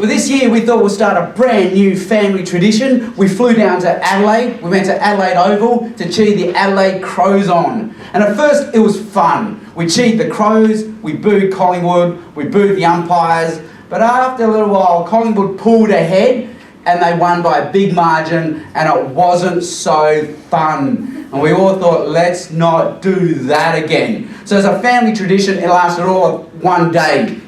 Well, this year we thought we'll start a brand new family tradition. We flew down to Adelaide. We went to Adelaide Oval to cheer the Adelaide Crows on. And at first it was fun. We cheered the Crows, we booed Collingwood, we booed the umpires. But after a little while, Collingwood pulled ahead and they won by a big margin, and it wasn't so fun. And we all thought, let's not do that again. So as a family tradition, it lasted all of one day.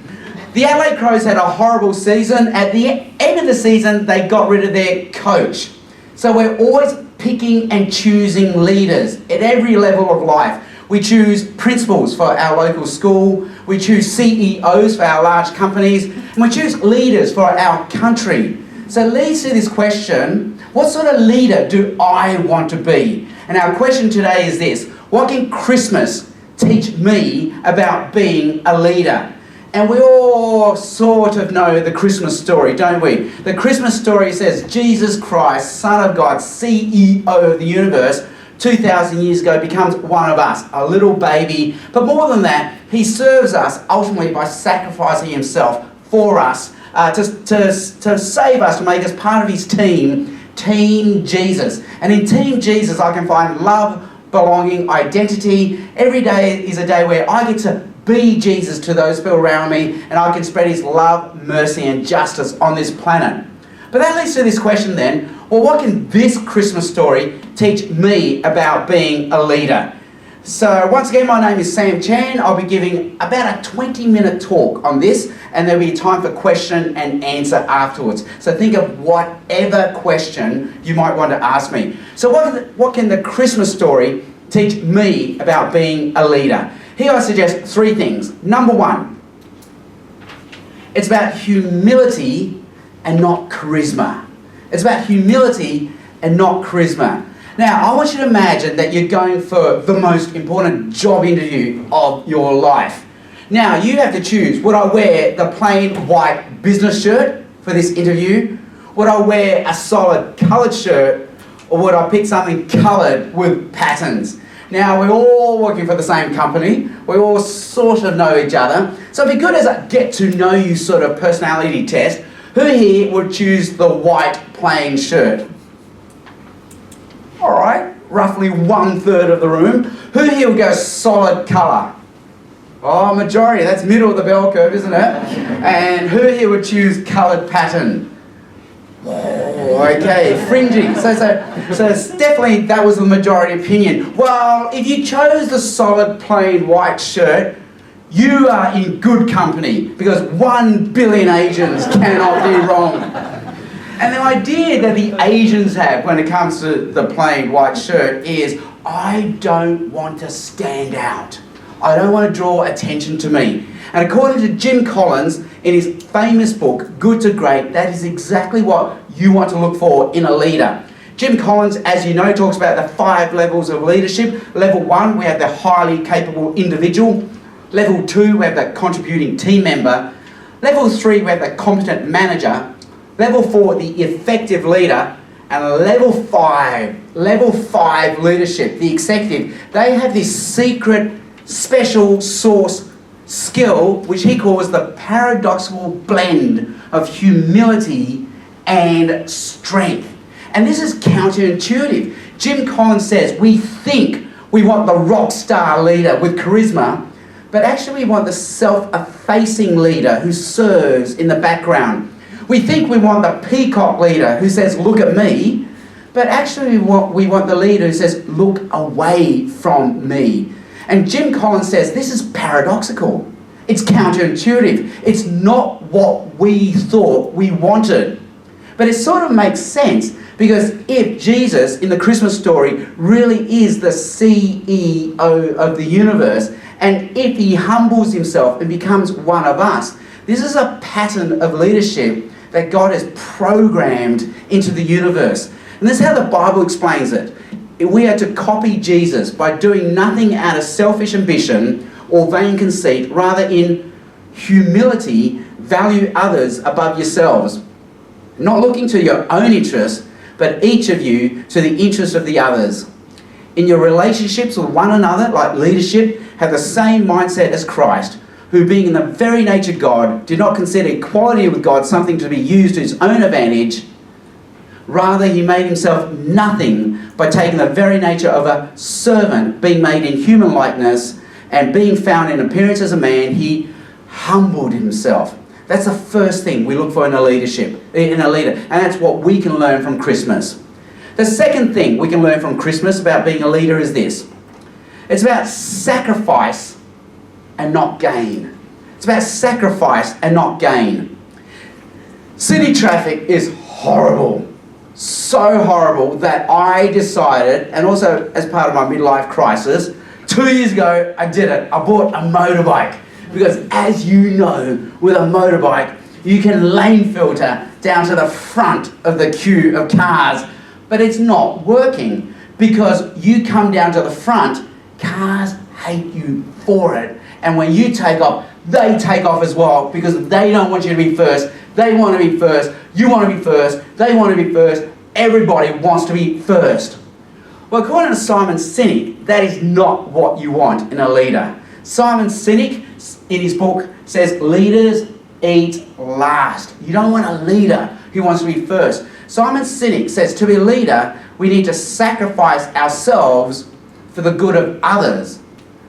The Adelaide Crows had a horrible season. At the end of the season, they got rid of their coach. So we're always picking and choosing leaders at every level of life. We choose principals for our local school, we choose CEOs for our large companies, and we choose leaders for our country. So it leads to this question, what sort of leader do I want to be? And our question today is this: what can Christmas teach me about being a leader? And we all sort of know the Christmas story, don't we? The Christmas story says Jesus Christ, Son of God, CEO of the universe, 2,000 years ago becomes one of us, a little baby. But more than that, he serves us ultimately by sacrificing himself for us to save us, to make us part of his team, Team Jesus. And in Team Jesus, I can find love, belonging, identity. Every day is a day where I get to be Jesus to those people around me, and I can spread his love, mercy and justice on this planet. But that leads to this question then, well, what can this Christmas story teach me about being a leader? So once again, my name is Sam Chan. I'll be giving about a 20-minute talk on this, and there'll be time for question and answer afterwards. So think of whatever question you might want to ask me. So what can the Christmas story teach me about being a leader? Here I suggest three things. Number one, it's about humility and not charisma. It's about humility and not charisma. Now, I want you to imagine that you're going for the most important job interview of your life. Now, you have to choose, would I wear the plain white business shirt for this interview? Would I wear a solid coloured shirt? Or would I pick something coloured with patterns? Now, we're all working for the same company. We all sort of know each other. So it'd be good as a get to know you sort of personality test. Who here would choose the white plain shirt? All right, roughly 1/3 of the room. Who here would go solid colour? Oh, majority, that's middle of the bell curve, isn't it? And who here would choose coloured pattern? Oh, okay, fringy. So it's definitely that was the majority opinion. Well, if you chose the solid plain white shirt, you are in good company, because 1 billion Asians cannot be wrong. And the idea that the Asians have when it comes to the plain white shirt is, I don't want to stand out. I don't want to draw attention to me. And according to Jim Collins, in his famous book, Good to Great, that is exactly what you want to look for in a leader. Jim Collins, as you know, talks about the 5 levels of leadership. Level 1, we have the highly capable individual. Level 2, we have the contributing team member. Level 3, we have the competent manager. Level 4, the effective leader. And level 5 leadership, the executive. They have this secret, special source skill, which he calls the paradoxical blend of humility and strength. And this is counterintuitive. Jim Collins says we think we want the rock star leader with charisma, but actually we want the self-effacing leader who serves in the background. We think we want the peacock leader who says, look at me, but actually we want the leader who says, look away from me. And Jim Collins says this is paradoxical. It's counterintuitive. It's not what we thought we wanted. But it sort of makes sense, because if Jesus in the Christmas story really is the CEO of the universe, and if he humbles himself and becomes one of us, this is a pattern of leadership that God has programmed into the universe. And this is how the Bible explains it. We are to copy Jesus by doing nothing out of selfish ambition or vain conceit, rather in humility, value others above yourselves, not looking to your own interests, but each of you to the interest of the others. In your relationships with one another, like leadership, have the same mindset as Christ, who being in the very nature God, did not consider equality with God something to be used to his own advantage. Rather, he made himself nothing by taking the very nature of a servant, being made in human likeness, and being found in appearance as a man, he humbled himself. That's the first thing we look for in a leader. And that's what we can learn from Christmas. The second thing we can learn from Christmas about being a leader is this. It's about sacrifice and not gain. It's about sacrifice and not gain. City traffic is horrible. So horrible that I decided, and also as part of my midlife crisis, 2 years ago I did it. I bought a motorbike. Because as you know, with a motorbike, you can lane filter down to the front of the queue of cars. But it's not working because you come down to the front, cars hate you for it. And when you take off, they take off as well because they don't want you to be first. They want to be first. You want to be first. They want to be first. Everybody wants to be first. Well, according to Simon Sinek, that is not what you want in a leader. Simon Sinek, in his book, says leaders eat last. You don't want a leader who wants to be first. Simon Sinek says to be a leader, we need to sacrifice ourselves for the good of others.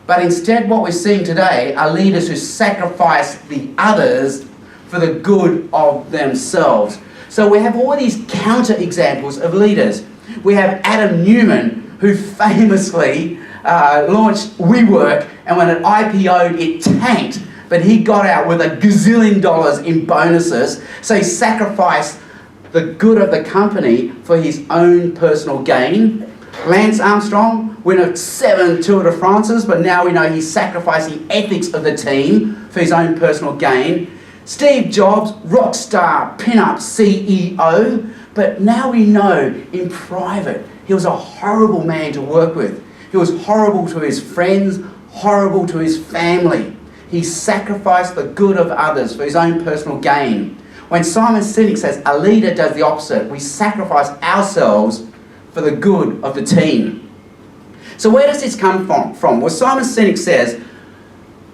But instead what we're seeing today are leaders who sacrifice the others for the good of themselves. So we have all these counter examples of leaders. We have Adam Newman, who famously launched WeWork, and when it IPO'd, it tanked. But he got out with $1 gazillion in bonuses. So he sacrificed the good of the company for his own personal gain. Lance Armstrong, winner of 7 Tour de France's, but now we know he's sacrificing ethics of the team for his own personal gain. Steve Jobs, rock star, pin-up CEO, but now we know in private he was a horrible man to work with. He was horrible to his friends, horrible to his family. He sacrificed the good of others for his own personal gain. When Simon Sinek says a leader does the opposite, we sacrifice ourselves for the good of the team. So where does this come from? Well, Simon Sinek says,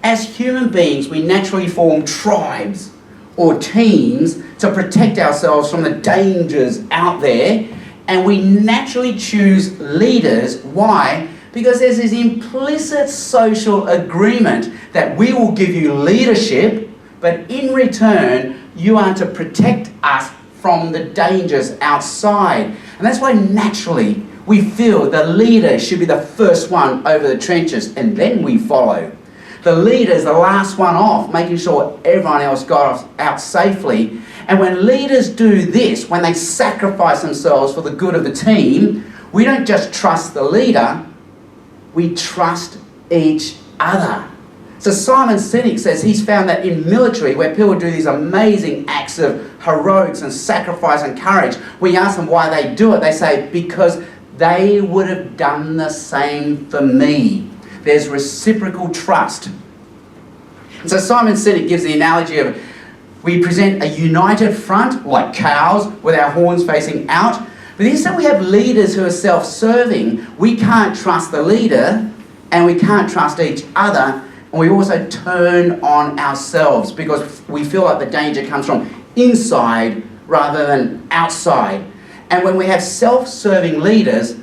as human beings, we naturally form tribes or teams to protect ourselves from the dangers out there, and we naturally choose leaders. Why? Because there's this implicit social agreement that we will give you leadership, but in return, you are to protect us from the dangers outside. And that's why naturally we feel the leader should be the first one over the trenches, and then we follow. The leader is the last one off, making sure everyone else got out safely. And when leaders do this, when they sacrifice themselves for the good of the team, we don't just trust the leader, we trust each other. So Simon Sinek says he's found that in military, where people do these amazing acts of heroics and sacrifice and courage, when you ask them why they do it, they say, because they would have done the same for me. There's reciprocal trust. And so Simon Sinek gives the analogy of we present a united front, like cows, with our horns facing out. But instead we have leaders who are self-serving. We can't trust the leader, and we can't trust each other. And we also turn on ourselves because we feel like the danger comes from inside rather than outside. And when we have self-serving leaders,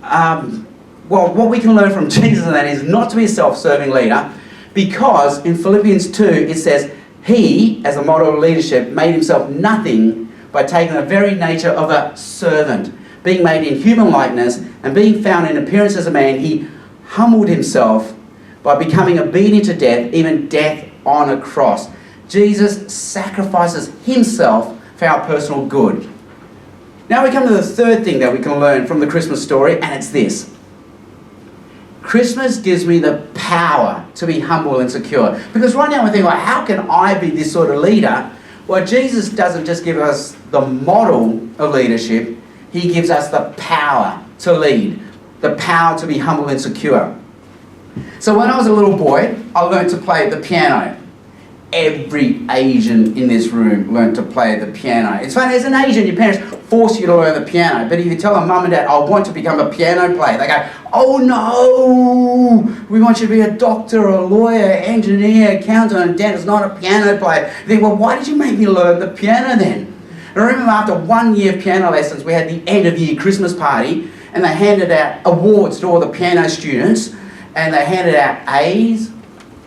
well, what we can learn from Jesus in that is not to be a self-serving leader, because in Philippians 2 it says, he, as a model of leadership, made himself nothing by taking the very nature of a servant. Being made in human likeness and being found in appearance as a man, he humbled himself by becoming obedient to death, even death on a cross. Jesus sacrifices himself for our personal good. Now we come to the third thing that we can learn from the Christmas story, and it's this. Christmas gives me the power to be humble and secure. Because right now we're thinking, like, how can I be this sort of leader? Well, Jesus doesn't just give us the model of leadership, he gives us the power to lead, the power to be humble and secure. So when I was a little boy, I learned to play the piano. Every Asian in this room learned to play the piano. It's funny, as an Asian, your parents force you to learn the piano. But if you tell them, Mum and Dad, I want to become a piano player, they go, oh no, we want you to be a doctor, a lawyer, engineer, accountant, and dentist, not a piano player. You think, well, why did you make me learn the piano then? And I remember after 1 year of piano lessons, we had the end of year Christmas party, and they handed out awards to all the piano students, and they handed out A's,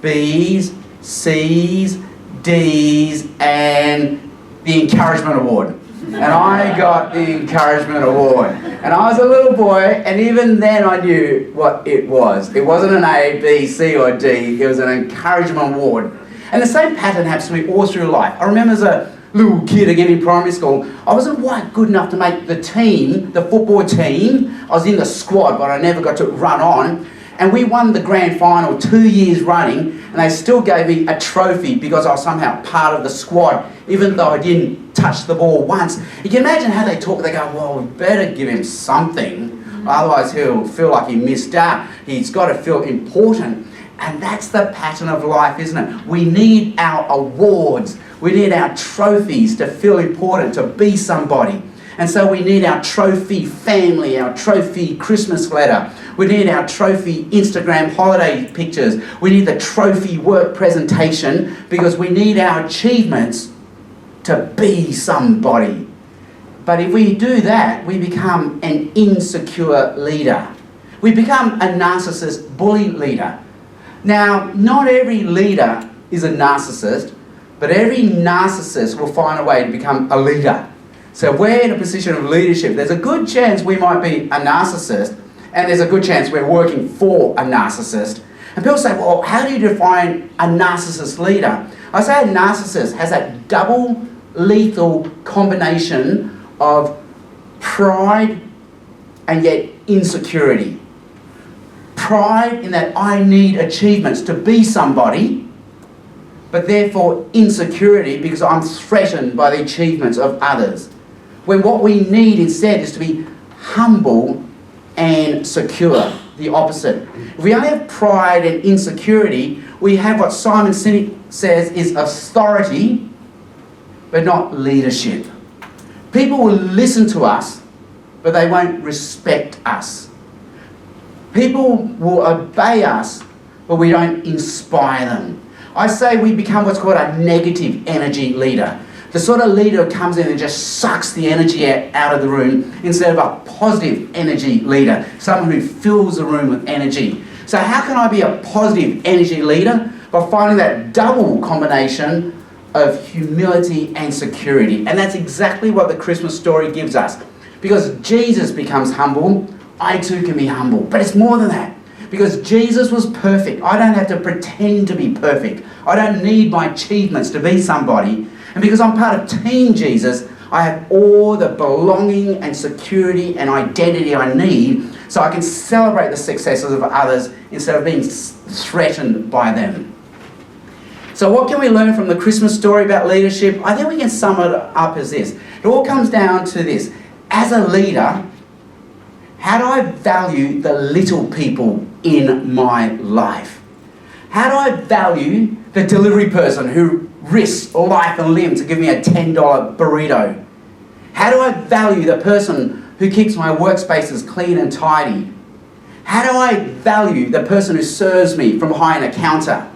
B's, C's, D's, and the encouragement award. And I got the encouragement award. And I was a little boy, and even then I knew what it was. It wasn't an A, B, C, or D. It was an encouragement award. And the same pattern happens to me all through life. I remember as a little kid again in primary school, I wasn't quite good enough to make the team, the football team. I was in the squad, but I never got to run on. And we won the grand final 2 years running, and they still gave me a trophy because I was somehow part of the squad, even though I didn't touch the ball once. You can imagine how they talk. They go, well, we better give him something, otherwise he'll feel like he missed out. He's got to feel important. And that's the pattern of life, isn't it? We need our awards. We need our trophies to feel important, to be somebody. And so we need our trophy family, our trophy Christmas letter. We need our trophy Instagram holiday pictures. We need the trophy work presentation because we need our achievements to be somebody. But if we do that, we become an insecure leader. We become a narcissist bully leader. Now, not every leader is a narcissist, but every narcissist will find a way to become a leader. So we're in a position of leadership. There's a good chance we might be a narcissist, and there's a good chance we're working for a narcissist. And people say, well, how do you define a narcissist leader? I say a narcissist has that double lethal combination of pride and yet insecurity. Pride in that I need achievements to be somebody, but therefore insecurity because I'm threatened by the achievements of others. When what we need instead is to be humble and secure, the opposite. If we only have pride and insecurity, we have what Simon Sinek says is authority, but not leadership. People will listen to us, but they won't respect us. People will obey us, but we don't inspire them. I say we become what's called a negative energy leader. The sort of leader who comes in and just sucks the energy out of the room instead of a positive energy leader, someone who fills the room with energy. So how can I be a positive energy leader? By finding that double combination of humility and security. And that's exactly what the Christmas story gives us. Because Jesus becomes humble, I too can be humble. But it's more than that. Because Jesus was perfect. I don't have to pretend to be perfect. I don't need my achievements to be somebody. And because I'm part of Team Jesus, I have all the belonging and security and identity I need so I can celebrate the successes of others instead of being threatened by them. So what can we learn from the Christmas story about leadership? I think we can sum it up as this. It all comes down to this. As a leader, how do I value the little people in my life? How do I value the delivery person who risks life and limb to give me a $10 burrito? How do I value the person who keeps my workspaces clean and tidy? How do I value the person who serves me from behind a counter?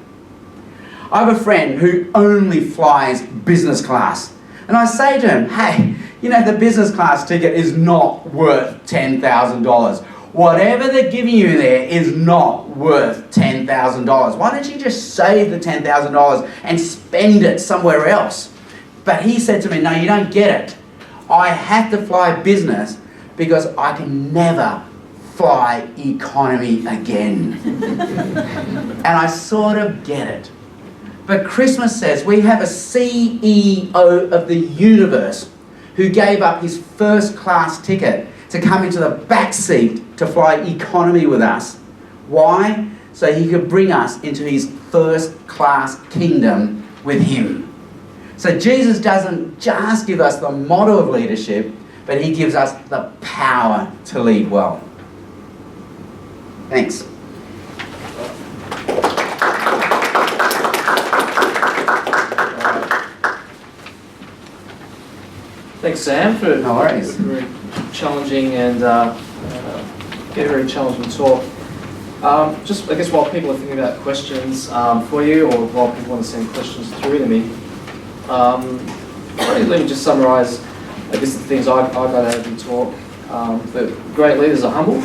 I have a friend who only flies business class. And I say to him, hey, you know, the business class ticket is not worth $10,000. Whatever they're giving you there is not worth $10,000. Why don't you just save the $10,000 and spend it somewhere else? But he said to me, no, you don't get it. I have to fly business because I can never fly economy again. And I sort of get it. But Christmas says we have a CEO of the universe who gave up his first class ticket to come into the back seat to fly economy with us. Why? So he could bring us into his first class kingdom with him. So Jesus doesn't just give us the model of leadership, but he gives us the power to lead well. Thanks. Thanks, Sam, for No worries. a very challenging and very challenging talk. Just, I guess, while people are thinking about questions for you, or while people want to send questions through to me, let me just summarise, I guess, the things I got out of your talk. That great leaders are humble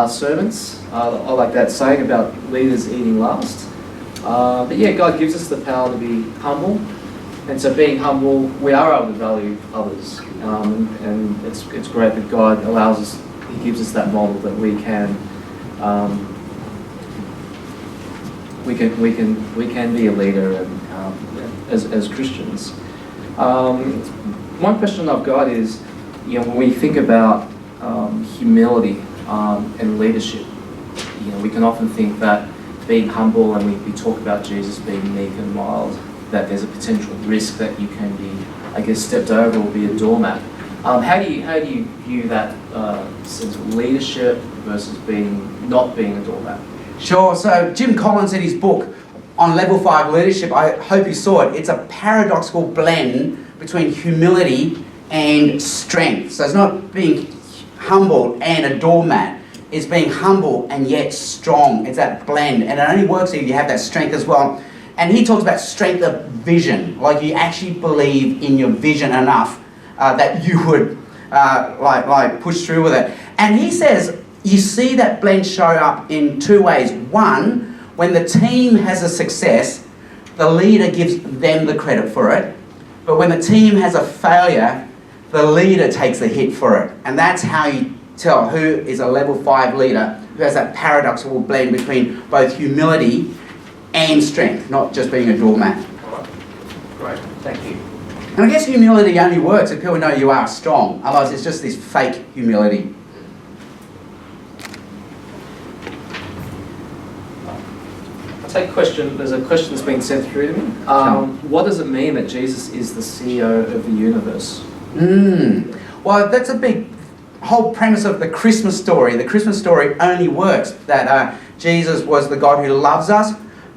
servants. I like that saying about leaders eating last. But yeah, God gives us the power to be humble. And so being humble, we are able to value others. And it's great that God allows us, He gives us that model that we can be a leader and, as Christians. One question I've got is, when we think about humility and leadership, we can often think that being humble, and we talk about Jesus being meek and mild, that there's a potential risk that you can be, I guess, stepped over or be a doormat. How do you view that sense of leadership versus not being a doormat? Sure. So Jim Collins, in his book on Level 5 Leadership, I hope you saw it. It's a paradoxical blend between humility and strength. So it's not being humble and a doormat. It's being humble and yet strong. It's that blend. And it only works if you have that strength as well. And he talks about strength of vision. Like you actually believe in your vision enough that you would like push through with it. And he says, you see that blend show up in two ways. One, when the team has a success, the leader gives them the credit for it. But when the team has a failure, the leader takes the hit for it. And that's how you tell who is a level 5 leader, who has that paradoxical blend between both humility and strength, not just being a doormat. All right. Great, thank you. And I guess humility only works if people know you are strong. Otherwise, it's just this fake humility. I'll take a question. There's a question that's been sent through to me. What does it mean that Jesus is the CEO of the universe? Well, that's a big whole premise of the Christmas story. The Christmas story only works that Jesus was the God who loves us,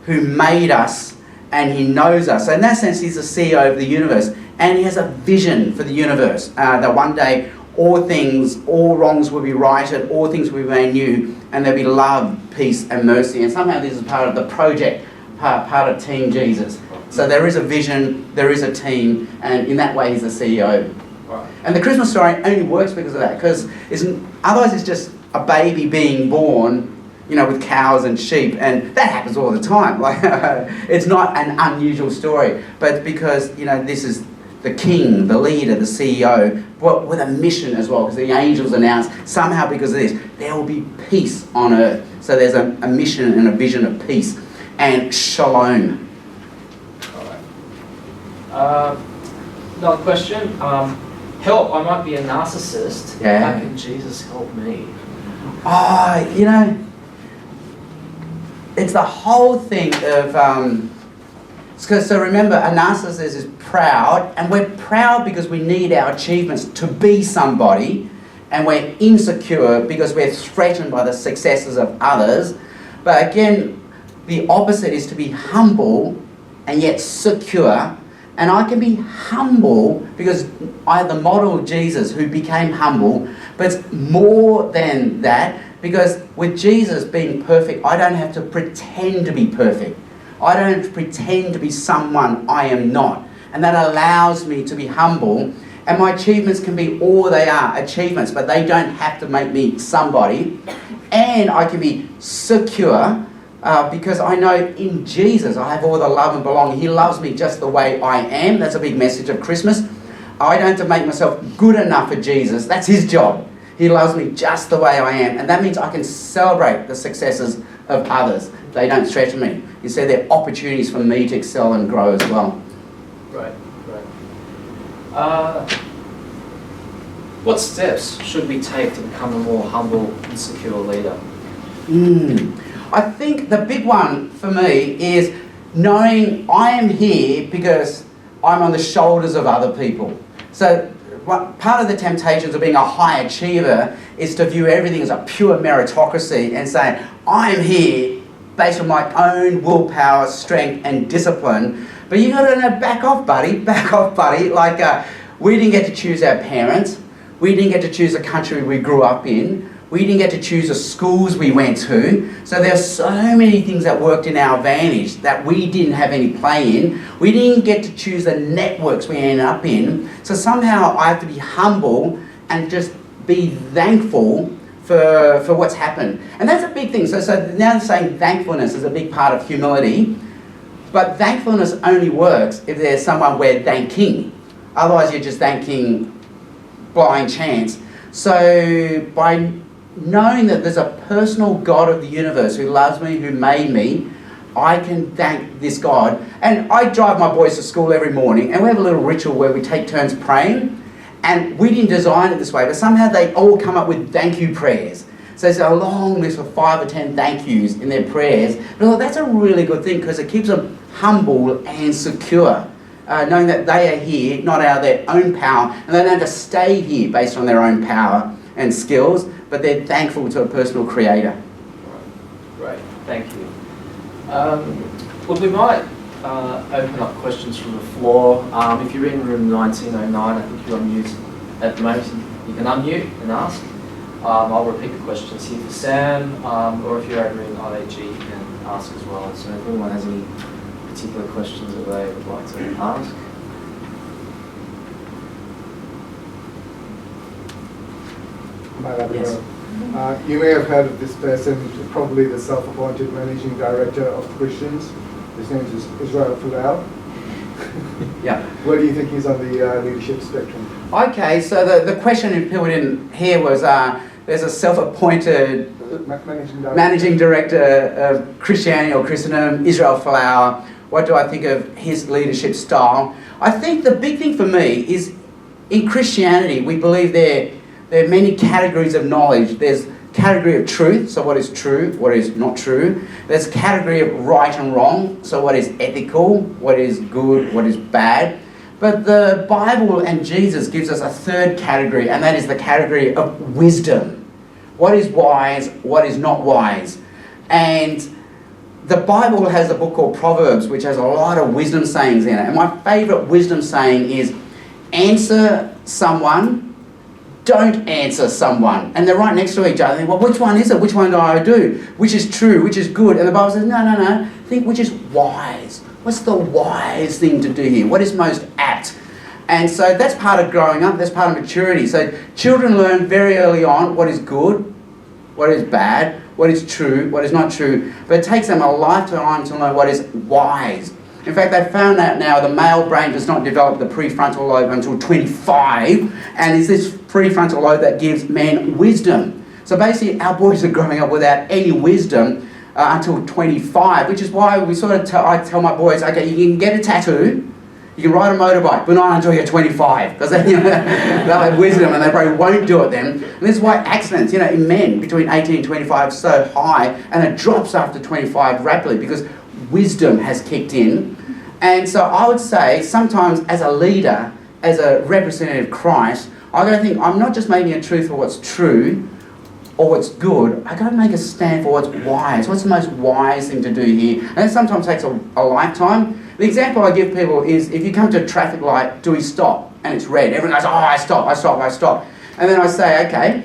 who made us, and He knows us. So in that sense, He's the CEO of the universe. And He has a vision for the universe, that one day all wrongs will be righted, all things will be made new, and there'll be love, peace, and mercy. And somehow this is part of the project, part of Team Jesus. So there is a vision, there is a team, and in that way He's the CEO. Right. And the Christmas story only works because of that, because otherwise it's just a baby being born, with cows and sheep, and that happens all the time. Like it's not an unusual story, but because this is the king, the leader, the CEO, but with a mission as well, because the angels announced somehow because of this there will be peace on earth. So there's a mission and a vision of peace and shalom. All right. Another question. Help! I might be a narcissist. Yeah. How can Jesus help me? It's the whole thing of, so remember, a narcissist is proud, and we're proud because we need our achievements to be somebody, and we're insecure because we're threatened by the successes of others. But again, the opposite is to be humble and yet secure. And I can be humble because I have the model of Jesus who became humble, but it's more than that. Because with Jesus being perfect, I don't have to pretend to be perfect. I don't have to pretend to be someone I am not. And that allows me to be humble. And my achievements can be all they are, achievements, but they don't have to make me somebody. And I can be secure because I know in Jesus I have all the love and belonging. He loves me just the way I am. That's a big message of Christmas. I don't have to make myself good enough for Jesus. That's His job. He loves me just the way I am. And that means I can celebrate the successes of others. They don't threaten me. Instead, they're opportunities for me to excel and grow as well. Right. What steps should we take to become a more humble and secure leader? I think the big one for me is knowing I am here because I'm on the shoulders of other people. So part of the temptations of being a high achiever is to view everything as a pure meritocracy and say, I'm here based on my own willpower, strength, and discipline. But you got to know, back off, buddy. Like We didn't get to choose our parents. We didn't get to choose the country we grew up in. We didn't get to choose the schools we went to. So there are so many things that worked in our advantage that we didn't have any play in. We didn't get to choose the networks we ended up in. So somehow I have to be humble and just be thankful for what's happened. And that's a big thing. So now saying thankfulness is a big part of humility. But thankfulness only works if there's someone we're thanking. Otherwise you're just thanking blind chance. So by knowing that there's a personal God of the universe who loves me, who made me, I can thank this God. And I drive my boys to school every morning, and we have a little ritual where we take turns praying. And we didn't design it this way, but somehow they all come up with thank you prayers. So there's a long list of 5 or 10 thank yous in their prayers. But that's a really good thing because it keeps them humble and secure, knowing that they are here, not out of their own power, and they don't have to stay here based on their own power and skills, but they're thankful to a personal creator. Great, thank you. Well, we might open up questions from the floor. If you're in room 1909, I think you're on mute at the moment. You can unmute and ask. I'll repeat the questions here for Sam, or if you're over in IAG, you can ask as well. So if anyone has any particular questions that they would like to ask. Yes. You may have heard of this person, probably the self-appointed managing director of Christians. His name is Israel Folau. Yeah. Where do you think he's on the leadership spectrum? Okay, so the question if people didn't hear was there's a self-appointed managing director of Christianity or Christendom, Israel Folau. What do I think of his leadership style? I think the big thing for me is in Christianity we believe there are many categories of knowledge. There's category of truth, so what is true, what is not true. There's category of right and wrong, so what is ethical, what is good, what is bad. But the Bible and Jesus gives us a third category, and that is the category of wisdom. What is wise, what is not wise. And the Bible has a book called Proverbs, which has a lot of wisdom sayings in it. And my favourite wisdom saying is, answer someone, don't answer someone. And they're right next to each other. Think, well, which one is it? Which one do I do? Which is true? Which is good? And the Bible says, no. Think which is wise. What's the wise thing to do here? What is most apt? And so that's part of growing up. That's part of maturity. So children learn very early on what is good, what is bad, what is true, what is not true. But it takes them a lifetime to learn what is wise. In fact, they've found out now the male brain does not develop the prefrontal lobe until 25, and it's this prefrontal lobe that gives men wisdom. So basically, our boys are growing up without any wisdom until 25, which is why we I tell my boys, okay, you can get a tattoo, you can ride a motorbike, but not until you're 25, because they'll have wisdom and they probably won't do it then. And this is why accidents, in men between 18 and 25 are so high, and it drops after 25 rapidly because wisdom has kicked in. And so I would say sometimes as a leader, as a representative of Christ, I got to think I'm not just making a truth for what's true or what's good. I got to make a stand for what's wise. What's the most wise thing to do here? And it sometimes takes a lifetime. The example I give people is if you come to a traffic light, do we stop? And it's red. Everyone goes, oh, I stop. And then I say, okay,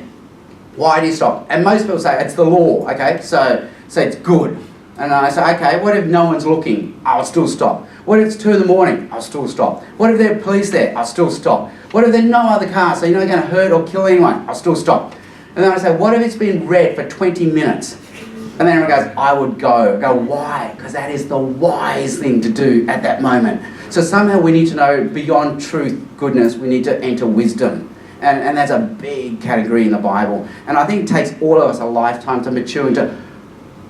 why do you stop? And most people say, it's the law, okay? So it's good. And I say, okay, what if no one's looking? I'll still stop. What if it's 2 a.m? I'll still stop. What if there are police there? I'll still stop. What if there are no other cars, so you're not going to hurt or kill anyone? I'll still stop. And then I say, what if it's been red for 20 minutes? And then everyone goes, I would go. I go, why? Because that is the wise thing to do at that moment. So somehow we need to know beyond truth, goodness, we need to enter wisdom. And that's a big category in the Bible. And I think it takes all of us a lifetime to mature into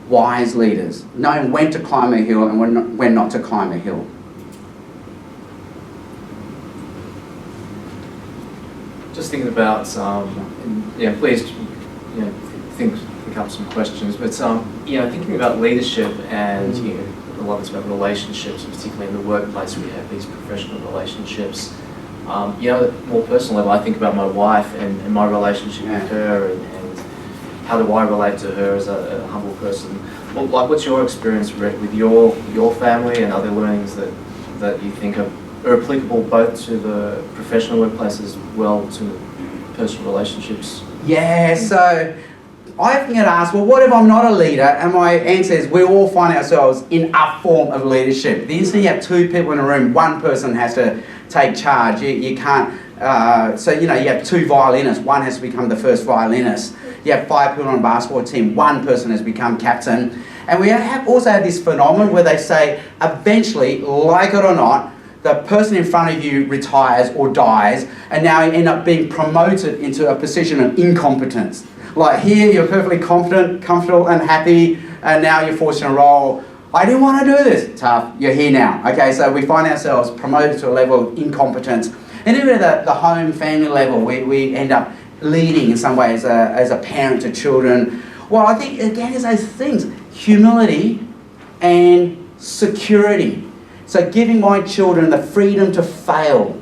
wise leaders, knowing when to climb a hill and when not to climb a hill. Just thinking about, please, think up some questions. But thinking about leadership and a lot of it's about relationships, particularly in the workplace, we have these professional relationships. More personal level, I think about my wife and my relationship with her and how do I relate to her as a humble person. Well, what's your experience with your family, and are there learnings that you think are are applicable both to the professional workplace as well to personal relationships. Yeah, so I often get asked, well, what if I'm not a leader? And my answer is we all find ourselves in a form of leadership. The instant you have two people in a room, one person has to take charge. You can't, so you have two violinists, one has to become the first violinist. You have 5 people on a basketball team, one person has become captain. And we also have this phenomenon where they say, eventually, like it or not, the person in front of you retires or dies, and now you end up being promoted into a position of incompetence. Like here, you're perfectly confident, comfortable, and happy, and now you're forced in a role. I didn't want to do this. Tough, you're here now. Okay, so we find ourselves promoted to a level of incompetence. And even at the home, family level, we end up leading in some way as a parent to children. Well, I think, again, it's those things, humility and security. So giving my children the freedom to fail,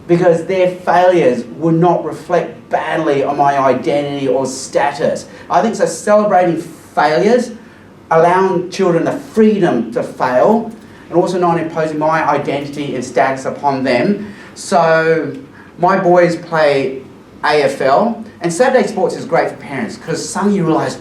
because their failures would not reflect badly on my identity or status. I think so celebrating failures, allowing children the freedom to fail, and also not imposing my identity and status upon them. So my boys play AFL, and Saturday sports is great for parents because suddenly you realise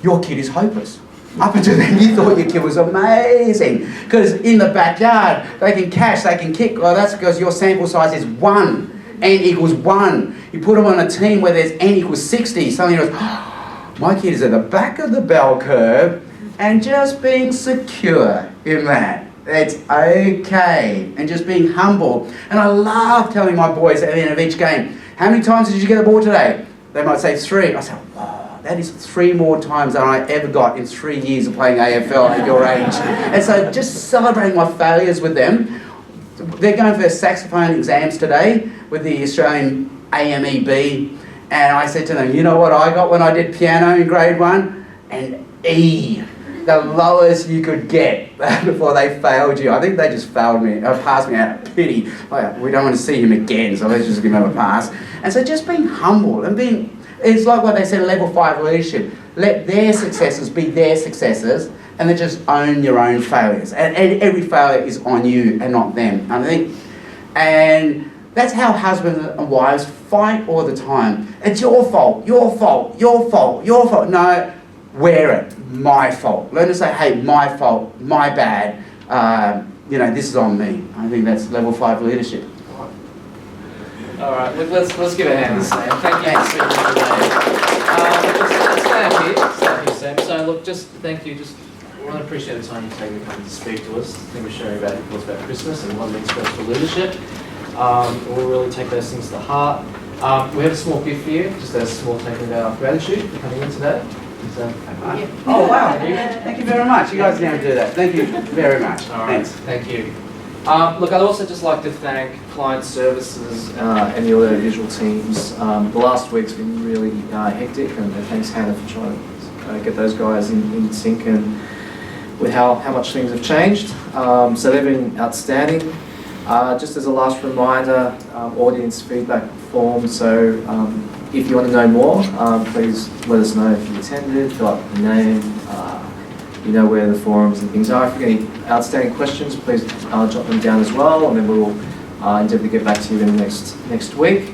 your kid is hopeless. Up until then, you thought your kid was amazing because in the backyard they can catch, they can kick. Well, that's because your sample size is 1, n equals 1. You put them on a team where there's n equals 60. Suddenly you go, oh, my kid is at the back of the bell curve, and just being secure in that. It's okay, and just being humble. And I love telling my boys at the end of each game, how many times did you get the ball today? They might say 3. I say, wow. That is 3 more times than I ever got in 3 years of playing AFL at your age. And so just celebrating my failures with them. They're going for their saxophone exams today with the Australian AMEB. And I said to them, you know what I got when I did piano in grade 1? An E. The lowest you could get before they failed you. I think they just failed me, passed me out of pity. Like, we don't want to see him again, so let's just give him a pass. And so just being humble and being, it's like what they said in level 5 leadership. Let their successes be their successes, and then just own your own failures. And every failure is on you and not them, I think. And that's how husbands and wives fight all the time. It's your fault, your fault, your fault, your fault. No, wear it. My fault. Learn to say, hey, my fault, my bad. This is on me. I think that's level 5 leadership. All right, look, let's give a hand to Sam. Thank you for speaking today. Let's stay up here, Sam. So look, just thank you. Just really appreciate the time you've taken to come to speak to us. I think we're sharing about your thoughts about Christmas and what it means for us for leadership. We'll really take those things to heart. We have a small gift for you, just a small token of our gratitude for coming in today. So, oh wow! Thank you very much. You guys never do that. Thank you very much. All right. Thanks. Thank you. Look, I'd also just like to thank client services and the other visual teams. The last week's been really hectic, and thanks Hannah for trying to get those guys in sync and with how much things have changed. So they've been outstanding. Just as a last reminder, audience feedback form. So if you want to know more, please let us know if you attended, got the name, you know where the forums and things are. If you've got any outstanding questions, please jot them down as well, and then we will endeavour to get back to you in the next week.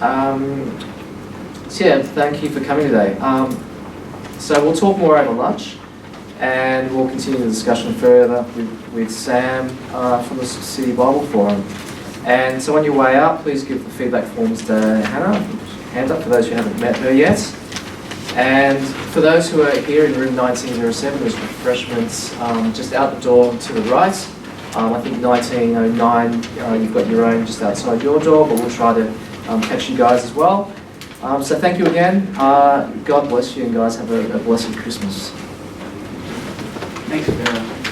So yeah, thank you for coming today. So we'll talk more over lunch, and we'll continue the discussion further with Sam from the City Bible Forum. And so on your way out, please give the feedback forms to Hannah. Hand up for those who haven't met her yet. And for those who are here in room 1907, there's refreshments just out the door to the right. I think 1909, you've got your own just outside your door, but we'll try to catch you guys as well. So thank you again. God bless you, and guys have a blessed Christmas. Thanks, Vera.